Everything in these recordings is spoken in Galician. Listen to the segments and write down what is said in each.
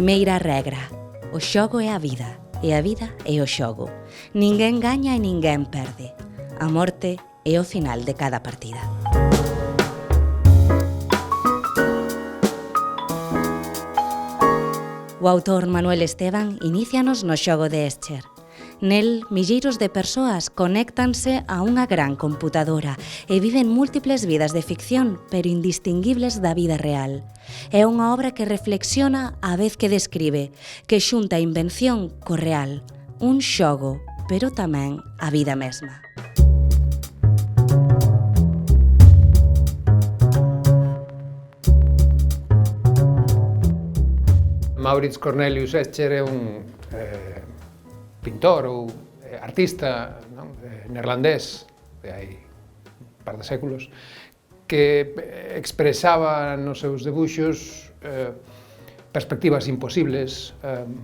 Primeira regra: o xogo é a vida, e a vida é o xogo. Ninguén gaña e ninguén perde. A morte é o final de cada partida. O autor Manuel Esteban inícianos no xogo de Escher. Nel, milleiros de persoas conéctanse a unha gran computadora e viven múltiples vidas de ficción, pero indistinguibles da vida real. É unha obra que reflexiona á vez que describe, que xunta a invención co real, un xogo, pero tamén a vida mesma. Maurits Cornelius Escher é un pintor ou artista neerlandés de hai un par de séculos que expresaba nos seus debuxos perspectivas imposibles,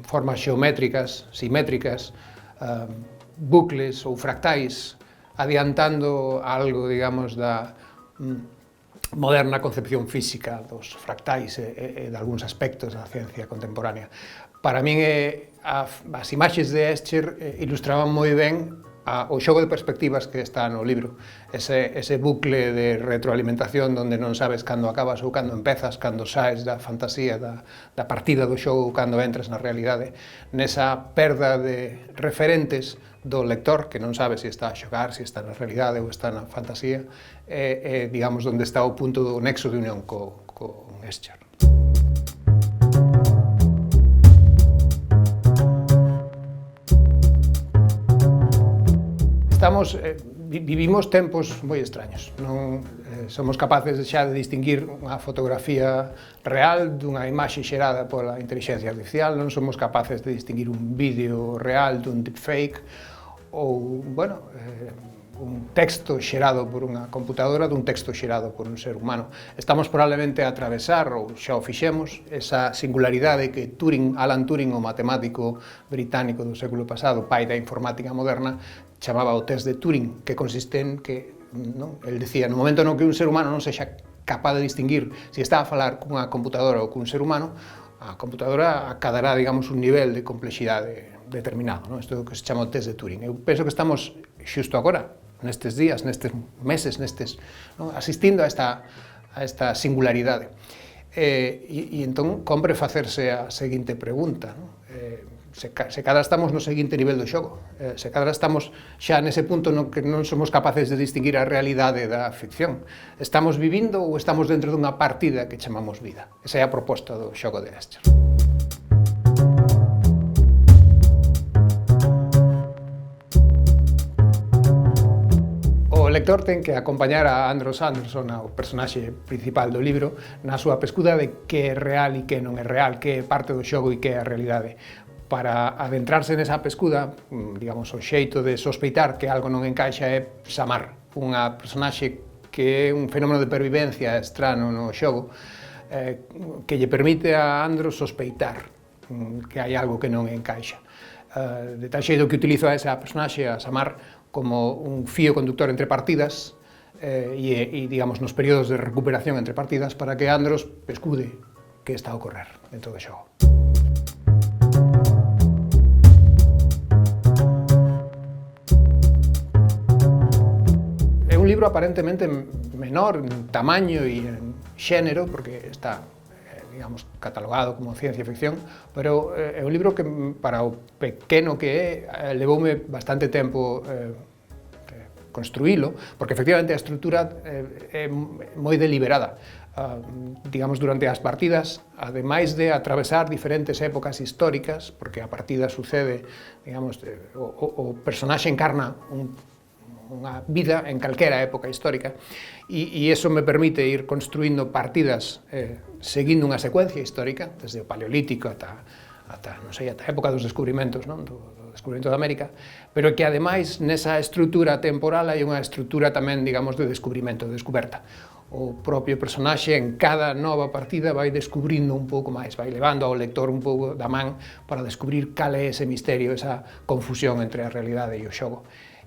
formas xeométricas, simétricas, bucles ou fractais, adiantando algo, digamos, da moderna concepción física dos fractais e de algúns aspectos da ciencia contemporánea. Para min, as imaxes de Escher ilustraban moi ben o xogo de perspectivas que está no libro. Ese bucle de retroalimentación onde non sabes cando acabas ou cando empezas, cando saes da fantasía, da partida do xogo ou cando entras na realidade. Nesa perda de referentes do lector, que non sabe se está a xogar, se está na realidade ou está na fantasía, digamos, onde está o punto do nexo de unión con Escher. Vivimos tempos moi extraños, non somos capaces xa de distinguir unha fotografía real dunha imaxe xerada pola inteligencia artificial, non somos capaces de distinguir un vídeo real dun deepfake ou, bueno, un texto xerado por unha computadora dun texto xerado por un ser humano. Estamos probablemente a atravesar, ou xa o fixemos, esa singularidade que Alan Turing, o matemático británico do século pasado, pai da informática moderna, chamaba o test de Turing, que consiste en que, el decía, no momento no que un ser humano non sexa capaz de distinguir se está a falar cunha computadora ou cun ser humano, a computadora acadará, digamos, un nivel de complexidade determinado. Isto é o que se chama o test de Turing. Eu penso que estamos xusto agora, nestes días, nestes meses, asistindo a esta singularidade. E entón, compre facerse a seguinte pregunta, se cadra estamos no seguinte nivel do xogo, se cadra estamos xa nese punto no que non somos capaces de distinguir a realidade da ficción. Estamos vivindo ou estamos dentro dunha partida que chamamos vida? Esa é a proposta do xogo de Escher. O lector ten que acompañar a Andros Andersson, o personaxe principal do libro, na súa pescuda de que é real e que non é real, que é parte do xogo e que é a realidade. Para adentrarse nesa pescuda, digamos, o xeito de sospeitar que algo non encaixa é Samar, unha personaxe que é un fenómeno de pervivencia estrano no xogo, que lle permite a Andros sospeitar que hai algo que non encaixa. De tal xeito que utilizo a esa personaxe, a Samar, como un fío conductor entre partidas e, digamos, nos períodos de recuperación entre partidas para que Andros pescude que está a ocorrer dentro do xogo. É un libro aparentemente menor en tamaño e en xénero, porque está, digamos, catalogado como ciencia ficción, pero é un libro que, para o pequeno que é, levoume bastante tempo construílo, porque efectivamente a estrutura é moi deliberada. Digamos, durante as partidas, ademais de atravesar diferentes épocas históricas, porque a partida sucede, digamos, o personaxe encarna unha vida en calquera época histórica, e iso me permite ir construindo partidas seguindo unha secuencia histórica, desde o Paleolítico ata a época dos descubrimentos, do descubrimento da América, pero que ademais nesa estrutura temporal hai unha estrutura tamén, digamos, de descubrimento, de descoberta. O propio personaxe en cada nova partida vai descubrindo un pouco máis, vai levando ao lector un pouco da man para descubrir cal é ese misterio, esa confusión entre a realidade e o xogo.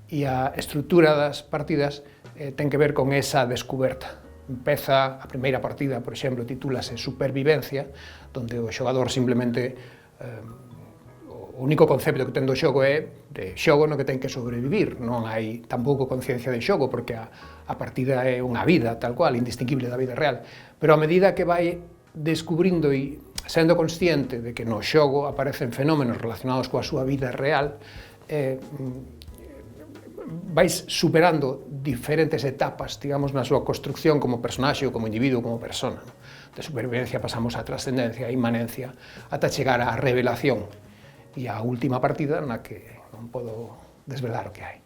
E a estrutura das partidas ten que ver con esa descoberta. empeza a primeira partida, por exemplo, titúlase Supervivencia, onde o xogador simplemente o único concepto que ten do xogo é de xogo no que ten que sobrevivir, non hai tampouco conciencia de xogo, porque a partida é unha vida tal cual, indistinguible da vida real, pero a medida que vai descubrindo e sendo consciente de que no xogo aparecen fenómenos relacionados coa súa vida real, vais superando diferentes etapas, digamos, na súa construcción como personaxe ou como individuo, como persona. De supervivencia pasamos á trascendencia, á inmanencia, ata chegar á revelación e á última partida na que non podo desvelar o que hai.